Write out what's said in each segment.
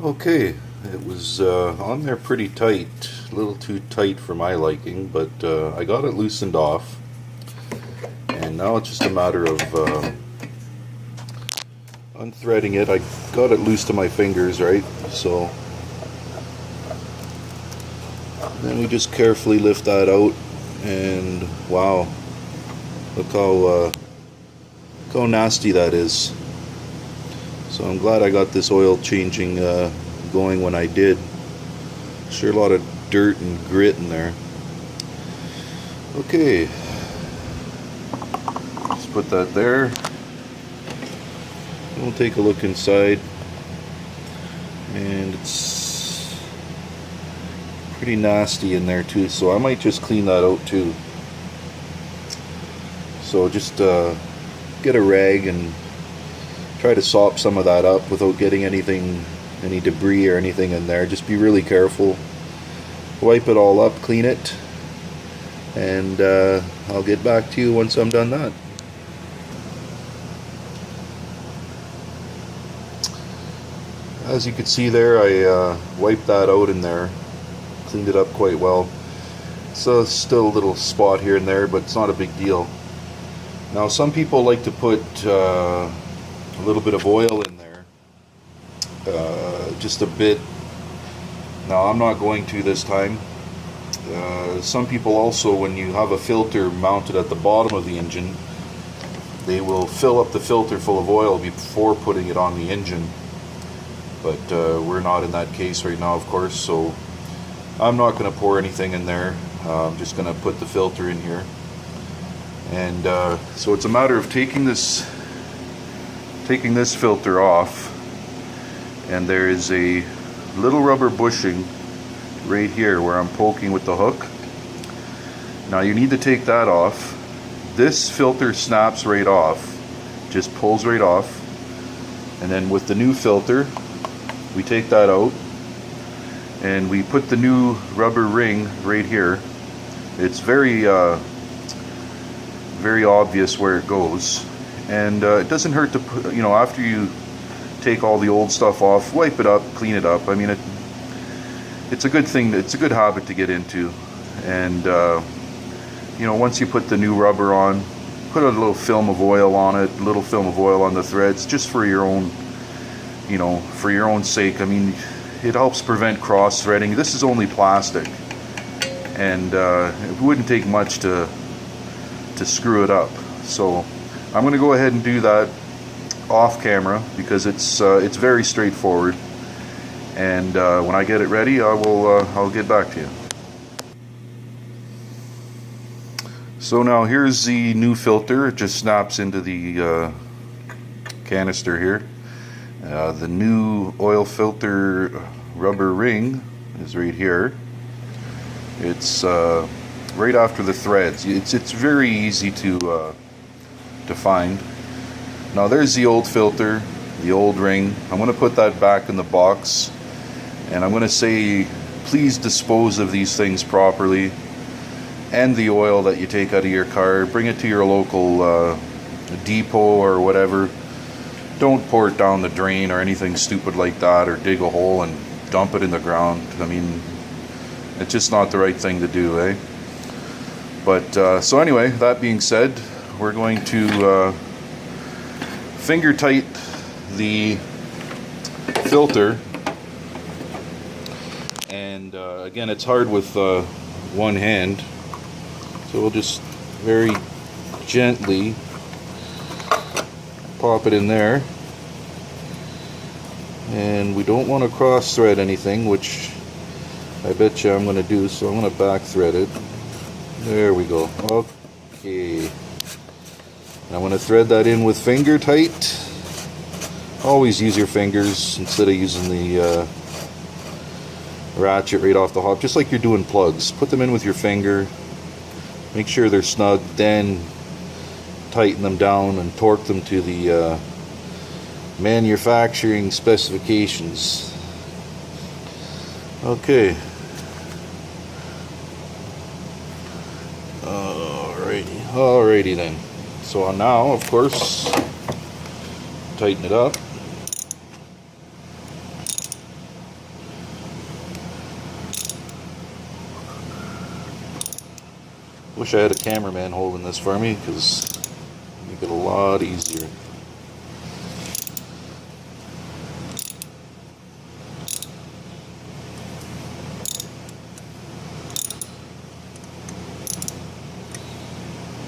Okay, it was on there pretty tight, a little too tight for my liking, but I got it loosened off, and now it's just a matter of unthreading it. I got it loose to my fingers, right? So then we just carefully lift that out, and wow, look how nasty that is. So I'm glad I got this oil changing going when I did. Sure, a lot of dirt and grit in there. Okay, let's put that there. We'll take a look inside, and it's pretty nasty in there too, so I might just clean that out too. So just get a rag and try to sop some of that up without getting any debris or anything in there. Just be really careful. Wipe it all up, clean it, and I'll get back to you once I'm done that. As you can see there, I wiped that out in there, cleaned it up quite well. So still a little spot here and there, but it's not a big deal. Now some people like to put a little bit of oil in there, just a bit. Now I'm not going to this time. Some people also, when you have a filter mounted at the bottom of the engine, they will fill up the filter full of oil before putting it on the engine, but we're not in that case right now, of course, so I'm not going to pour anything in there. I'm just going to put the filter in here, and so it's a matter of taking this filter off, and there is a little rubber bushing right here where I'm poking with the hook. Now you need to take that off. This filter snaps right off, just pulls right off, and then with the new filter we take that out and we put the new rubber ring right here. It's very very obvious where it goes. And it doesn't hurt to put, after you take all the old stuff off, wipe it up, clean it up. I mean, it's a good thing, it's a good habit to get into. And once you put the new rubber on, put a little film of oil on it, a little film of oil on the threads, just for your own, for your own sake. I mean, it helps prevent cross threading. This is only plastic, and it wouldn't take much to screw it up. So I'm going to go ahead and do that off camera because it's very straightforward, and when I get it ready, I'll get back to you. So now here's the new filter. It just snaps into the canister here. The new oil filter rubber ring is right here. It's right after the threads. It's very easy to find. Now there's the old filter, the old ring. I'm going to put that back in the box, and I'm going to say please dispose of these things properly, and the oil that you take out of your car. Bring it to your local depot or whatever. Don't pour it down the drain or anything stupid like that, or dig a hole and dump it in the ground. I mean, it's just not the right thing to do, eh? But so anyway, that being said, we're going to finger tight the filter, and again, it's hard with one hand, so we'll just very gently pop it in there, and we don't want to cross thread anything, which I bet you I'm going to do, so I'm going to back thread it. There we go. Okay, I'm going to thread that in with finger tight. Always use your fingers instead of using the ratchet right off the hop, just like you're doing plugs. Put them in with your finger, make sure they're snug, then tighten them down and torque them to the manufacturing specifications. Okay. Alrighty then. So now, of course, tighten it up. Wish I had a cameraman holding this for me, because it would make it a lot easier.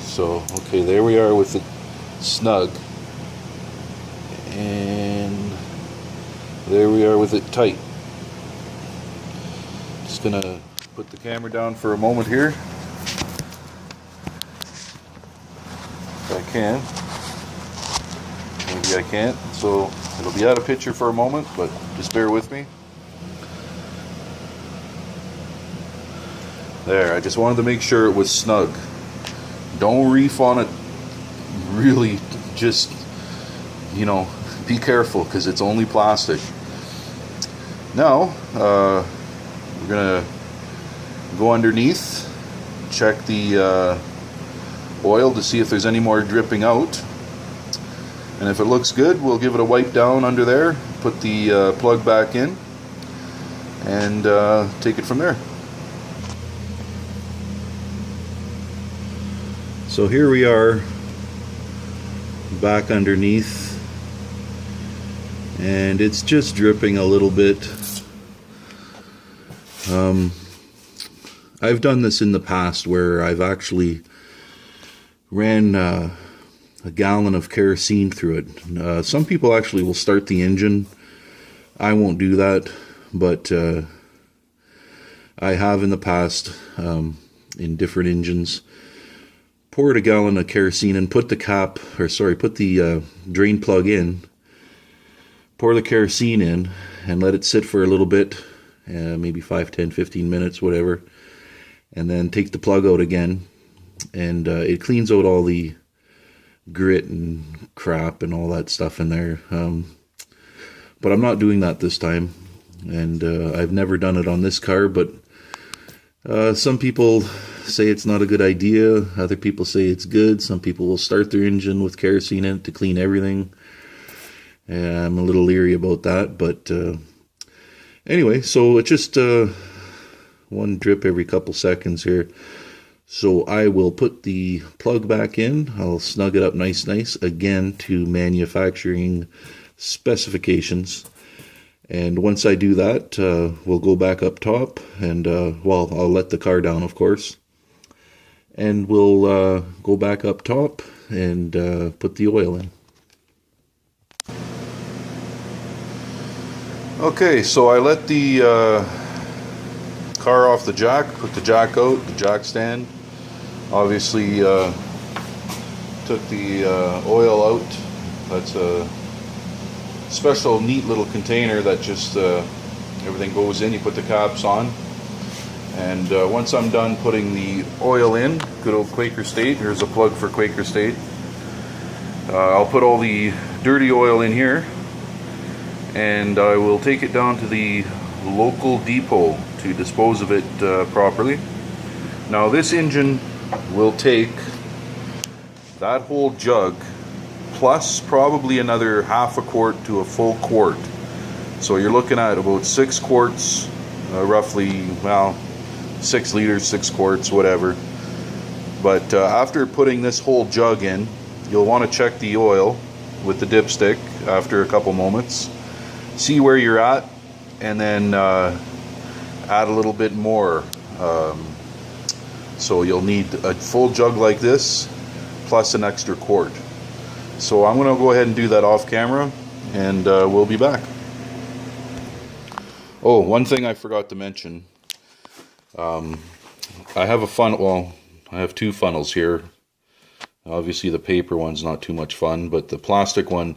So, okay, there we are with it snug. And there we are with it tight. Just gonna put the camera down for a moment here. If I can. Maybe I can't. So it'll be out of picture for a moment, but just bear with me. There, I just wanted to make sure it was snug. Don't reef on it. Really, just, you know, be careful, because it's only plastic. Now, we're gonna go underneath, check the oil to see if there's any more dripping out. And if it looks good, we'll give it a wipe down under there, put the plug back in, and take it from there. So here we are back underneath, and it's just dripping a little bit. I've done this in the past where I've actually ran a gallon of kerosene through it. Some people actually will start the engine. I won't do that, but I have in the past in different engines. Poured a gallon of kerosene and put the drain plug in, pour the kerosene in, and let it sit for a little bit, maybe 5, 10, 15 minutes, whatever, and then take the plug out again, and it cleans out all the grit and crap and all that stuff in there. But I'm not doing that this time, and I've never done it on this car, but some people say it's not a good idea. Other people say it's good. Some people will start their engine with kerosene in it to clean everything. I'm a little leery about that, but anyway, so it's just one drip every couple seconds here. So I will put the plug back in. I'll snug it up nice again to manufacturing specifications. And once I do that, we'll go back up top, and well, I'll let the car down, of course. And we'll go back up top and put the oil in. Okay, so I let the car off the jack, put the jack out, the jack stand. Obviously took the oil out. That's a special neat little container that just everything goes in. You put the caps on. And once I'm done putting the oil in, good old Quaker State, here's a plug for Quaker State. I'll put all the dirty oil in here, and I will take it down to the local depot to dispose of it properly. Now this engine will take that whole jug plus probably another half a quart to a full quart. So you're looking at about 6 quarts, roughly, well, 6 liters, 6 quarts, whatever. But after putting this whole jug in, you'll want to check the oil with the dipstick after a couple moments. See where you're at, and then add a little bit more. So you'll need a full jug like this, plus an extra quart. So I'm going to go ahead and do that off camera, and we'll be back. Oh, one thing I forgot to mention. I have a funnel, well, I have 2 funnels here. Obviously the paper one's not too much fun, but the plastic one,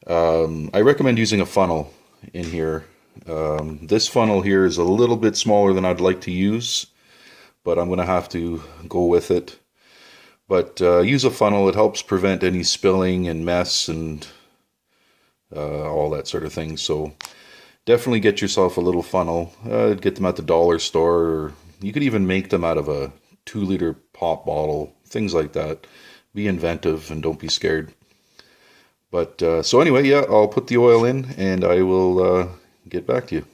I recommend using a funnel in here. This funnel here is a little bit smaller than I'd like to use, but I'm going to have to go with it. But use a funnel. It helps prevent any spilling and mess and all that sort of thing. So definitely get yourself a little funnel. Get them at the dollar store, or you could even make them out of a 2-liter pop bottle, things like that. Be inventive and don't be scared. But so anyway, yeah, I'll put the oil in, and I will get back to you.